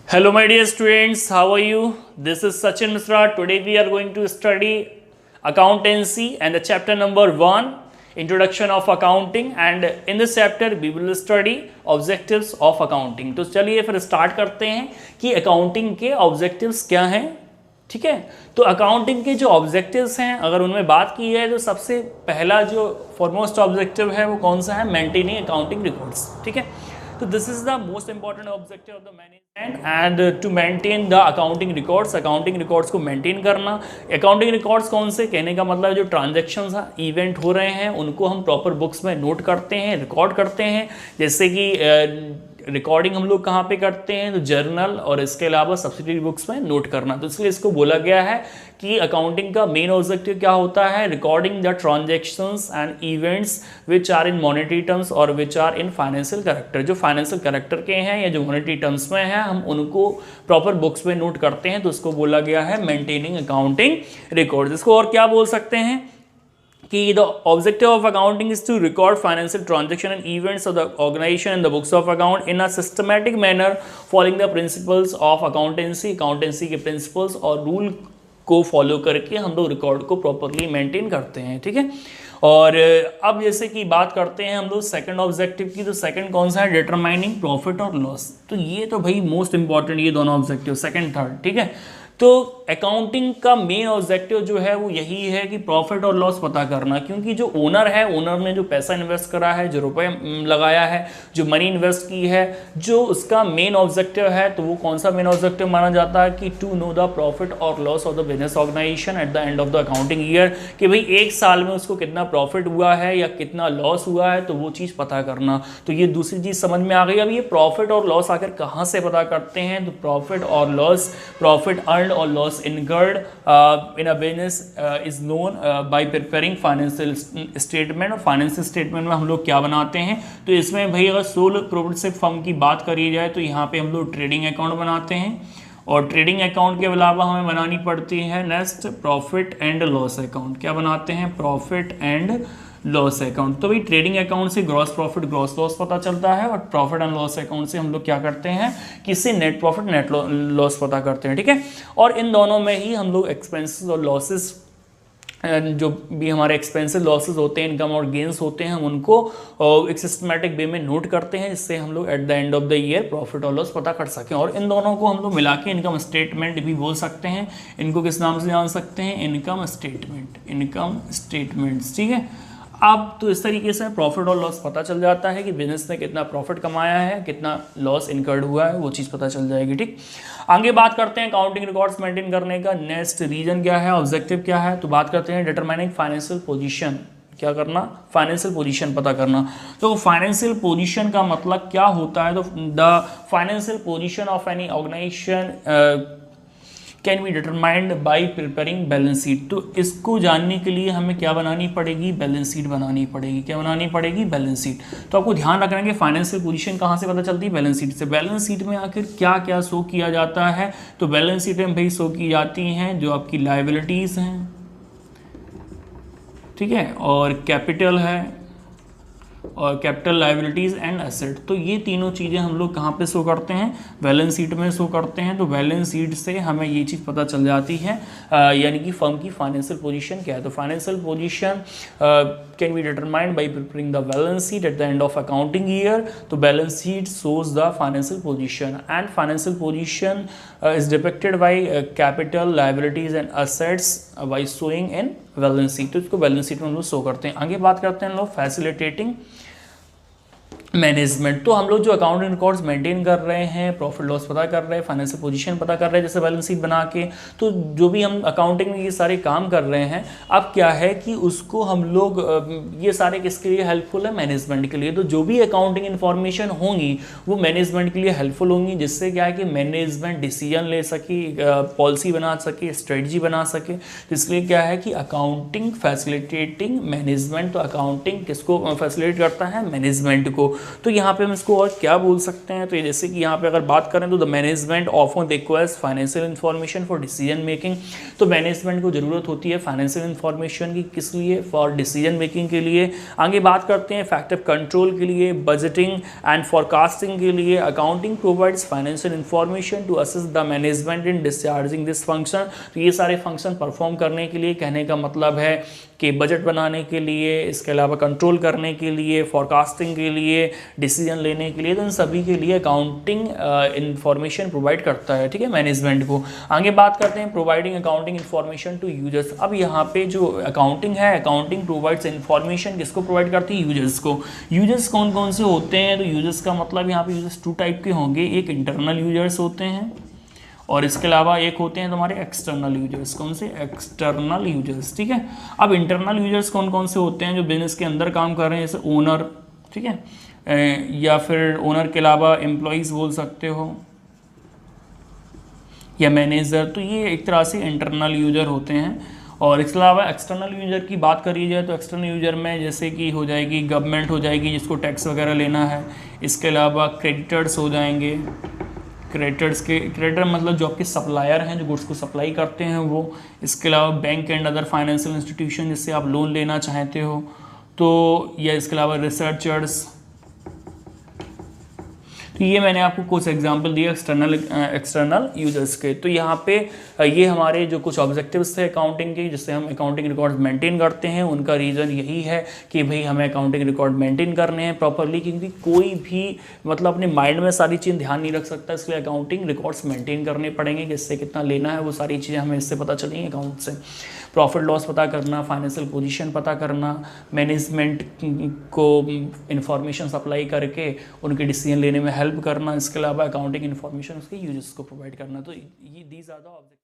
Hello, my dear students. How are you? This is Sachin Misra. Today we are going to study accountancy and the chapter number 1, Introduction of Accounting. And in this chapter we will study objectives of accounting. तो चलिए फिर start करते हैं कि accounting के objectives क्या हैं. ठीक है, तो अकाउंटिंग के जो ऑब्जेक्टिव्स हैं अगर उनमें बात की है तो सबसे पहला जो फॉरमोस्ट ऑब्जेक्टिव है वो कौन सा है? Maintaining accounting records. ठीक है, तो this is the most important objective of the management and to maintain the accounting records को मेंटेन करना. अकाउंटिंग रिकॉर्ड्स कौन से? कहने का मतलब जो ट्रांजैक्शंस इवेंट हो रहे हैं उनको हम प्रॉपर बुक्स में नोट करते हैं, रिकॉर्ड करते हैं. जैसे कि रिकॉर्डिंग हम लोग कहाँ पे करते हैं? तो जर्नल और इसके अलावा सब्सिडरी बुक्स में नोट करना. तो इसलिए इसको बोला गया है कि अकाउंटिंग का मेन ऑब्जेक्टिव क्या होता है? Recording the transactions and events which are in monetary terms और which are in financial character. जो फाइनेंशियल कैरेक्टर के हैं या जो मॉनेटरी टर्म्स में हैं हम उनको प्रॉपर बुक्स में नोट करते हैं. तो उसको बोला गया है मेंटेनिंग अकाउंटिंग रिकॉर्ड्स. इसको और क्या बोल सकते हैं कि the objective of accounting is to record financial transaction and events of the organization in the books of account in a systematic manner following the principles of accountancy के principles और rule को फॉलो करके हम लोग record को properly maintain करते हैं. ठीक है, और अब जैसे कि बात करते हैं हम लोग सेकंड ऑब्जेक्टिव की. तो सेकंड कौन सा है? डिटरमाइनिंग प्रॉफिट और लॉस. तो ये तो भाई मोस्ट इंपॉर्टेंट ये दोनों ऑब्जेक्टिव सेकंड थर्ड. ठीक है, तो अकाउंटिंग का मेन ऑब्जेक्टिव जो है वो यही है कि प्रॉफिट और लॉस पता करना. क्योंकि जो ओनर है, ओनर ने जो पैसा इन्वेस्ट करा है, जो रुपए लगाया है, जो मनी इन्वेस्ट की है, जो उसका मेन ऑब्जेक्टिव है, तो वो कौन सा मेन ऑब्जेक्टिव माना जाता है? कि टू नो द प्रॉफिट और loss of the business organisation at the end of the accounting year. कि भाई एक साल में उसको कितना प्रॉफिट हुआ है या कितना लॉस हुआ है, तो वो चीज़ पता करना. तो ये दूसरी चीज़ समझ में आ गई. अब ये प्रॉफिट और लॉस आखिर कहाँ से पता करते हैं? तो प्रॉफिट और लॉस, प्रॉफिट अर्न और loss incurred in a business is known by preparing financial statement. और फाइनेंशियल स्टेटमेंट में हम लोग क्या बनाते हैं? तो इसमें भाई अगर सोल प्रोप्राइटरशिप फर्म की बात करी जाए तो यहाँ पे हम लोग ट्रेडिंग अकाउंट बनाते हैं. और ट्रेडिंग अकाउंट के अलावा हमें बनानी पड़ती है next profit and loss account. क्या बनाते हैं? Profit and loss account. तो भाई ट्रेडिंग अकाउंट से ग्रॉस प्रॉफिट ग्रॉस लॉस पता चलता है और प्रॉफिट एंड लॉस अकाउंट से हम लोग क्या करते हैं? किससे? नेट प्रॉफिट नेट लॉस पता करते हैं. ठीक है, और इन दोनों में ही हम लोग एक्सपेंसेस और लॉसेस, जो भी हमारे एक्सपेंसिव लॉसेस होते हैं, इनकम और गेंस होते हैं, हम उनको एक सिस्टमैटिक वे में नोट करते हैं जिससे हम लोग eight the end of the year profit और लॉस पता कर सकें. और इन दोनों को हम लोग मिला के इनकम स्टेटमेंट भी बोल सकते हैं. इनको किस नाम से जान सकते हैं? Income statement, income statements. ठीक है, अब तो इस तरीके से प्रॉफिट और लॉस पता चल जाता है कि बिजनेस ने कितना प्रॉफिट कमाया है, कितना लॉस इनकर्ड हुआ है, वो चीज़ पता चल जाएगी. ठीक, आगे बात करते हैं अकाउंटिंग रिकॉर्ड्स मेंटेन करने का नेक्स्ट रीजन क्या है, ऑब्जेक्टिव क्या है. तो बात करते हैं डिटरमाइनिंग फाइनेंशियल पोजीशन. क्या करना? फाइनेंशियल पोजीशन पता करना. तो फाइनेंशियल पोजीशन का मतलब क्या होता है? तो the financial position of any organisation can be determined by preparing balance sheet. तो इसको जानने के लिए हमें क्या बनानी पड़ेगी? बैलेंस शीट बनानी पड़ेगी. क्या बनानी पड़ेगी? Balance sheet. तो आपको ध्यान रखना है कि फाइनेंशियल पोजीशन कहाँ से पता चलती है? बैलेंस शीट से. बैलेंस शीट में आखिर क्या क्या शो किया जाता है? तो बैलेंस शीट में भाई शो की जाती हैं जो आपकी लायबिलिटीज़ हैं, ठीक है, और कैपिटल है, और कैपिटल लायबिलिटीज़ एंड एसेट. तो ये तीनों चीज़ें हम लोग कहाँ पे शो करते हैं? बैलेंस शीट में शो करते हैं. तो बैलेंस शीट से हमें ये चीज़ पता चल जाती है यानी कि फर्म की फाइनेंशियल पोजीशन क्या है. तो financial position can be determined by preparing the balance sheet at the end of accounting year. तो balance sheet shows the financial position and financial position is depicted by capital liabilities and assets by showing in balance sheet. तो इसको balance sheet में हम लोग show करते हैं. आगे बात करते हैं हम लोग फैसिलिटेटिंग मैनेजमेंट. तो हम लोग जो अकाउंटिंग रिकॉर्ड्स मेंटेन कर रहे हैं, प्रॉफिट लॉस पता कर रहे हैं, फाइनेंशियल पोजीशन पता कर रहे हैं, जैसे बैलेंस शीट बना के, तो जो भी हम अकाउंटिंग में ये सारे काम कर रहे हैं, अब क्या है कि उसको हम लोग ये सारे किसके लिए हेल्पफुल है? मैनेजमेंट के लिए. तो जो भी अकाउंटिंग इन्फॉर्मेशन होंगी वो मैनेजमेंट के लिए हेल्पफुल होंगी, जिससे क्या है कि मैनेजमेंट डिसीजन ले सके, पॉलिसी बना सके, स्ट्रेटजी बना सके. तो इसलिए क्या है कि अकाउंटिंग फैसिलिटेटिंग मैनेजमेंट. तो अकाउंटिंग किसको फैसिलिटेट करता है? मैनेजमेंट को. तो यहाँ पे हम इसको और क्या बोल सकते हैं, तो जैसे कि यहाँ पे अगर बात करें तो the management often requires financial information for decision making. तो मैनेजमेंट को ज़रूरत होती है फाइनेंशियल इन्फॉर्मेशन की, किस लिए, फॉर डिसीजन मेकिंग के लिए। आगे बात करते हैं इफेक्टिव कंट्रोल के लिए, बजटिंग एंड फॉरकास्टिंग के लिए। Accounting provides financial information to assist the management in discharging this function. तो ये सारे फंक्शन परफॉर्म करने के लिए, कहने का मतलब है कि बजट बनाने के लिए, इसके अलावा कंट्रोल करने के लिए, फॉरकास्टिंग के लिए, डिसीजन लेने के लिए, तो इन सभी के लिए अकाउंटिंग इंफॉर्मेशन प्रोवाइड करता है, ठीक है, मैनेजमेंट को। आगे बात करते हैं providing accounting information to users. अब यहाँ पे जो अकाउंटिंग है, अकाउंटिंग प्रोवाइड्स इंफॉर्मेशन किसको प्रोवाइड करती है, यूजर्स को। यूजर्स कौन कौन से होते हैं, तो यूजर्स का मतलब यहाँ पे यूजर्स 2 टाइप के होंगे, एक इंटरनल यूजर्स होते हैं और इसके अलावा एक होते हैं तुम्हारे एक्सटर्नल यूजर्स। कौन से, एक्सटर्नल यूजर्स, ठीक है। अब इंटरनल यूजर्स कौन कौन से होते हैं, जो बिजनेस के अंदर काम कर रहे हैं, जैसे ओनर, ठीक है, या फिर ओनर के अलावा एम्प्लॉइज बोल सकते हो, या मैनेजर। तो ये एक तरह से इंटरनल यूजर होते हैं। और इसके अलावा एक्सटर्नल यूजर की बात करी जाए तो एक्सटर्नल यूजर में जैसे कि हो जाएगी गवर्नमेंट हो जाएगी, जिसको टैक्स वगैरह लेना है। इसके अलावा क्रेडिटर्स हो जाएंगे, क्रेडिटर मतलब जो आपके सप्लायर हैं, जो गुड्स को सप्लाई करते हैं वो। इसके अलावा bank and other financial institution, जिससे आप लोन लेना चाहते हो, तो या इसके अलावा रिसर्चर्स। तो ये मैंने आपको कुछ एग्जांपल दिए एक्सटर्नल यूजर्स के। तो यहाँ पे ये हमारे जो कुछ ऑब्जेक्टिव्स थे अकाउंटिंग के, जिससे हम अकाउंटिंग रिकॉर्ड मेंटेन करते हैं, उनका रीज़न यही है कि भाई हमें अकाउंटिंग रिकॉर्ड मेंटेन करने हैं प्रॉपरली, क्योंकि कोई भी मतलब अपने माइंड में सारी चीज़ ध्यान नहीं रख सकता, इसलिए अकाउंटिंग रिकॉर्ड्स मेंटेन करने पड़ेंगे, किससे कितना लेना है वो सारी चीज़ें हमें इससे पता चलेंगी अकाउंट से। प्रॉफिट लॉस पता करना, फाइनेंशियल पोजीशन पता करना, मैनेजमेंट को इंफॉर्मेशन सप्लाई करके उनके डिसीजन लेने में हेल्प करना। इसके अलावा अकाउंटिंग इन्फॉर्मेशन उसके यूजर्स को प्रोवाइड करना। तो ये दीज आर द ऑब्जेक्टिव।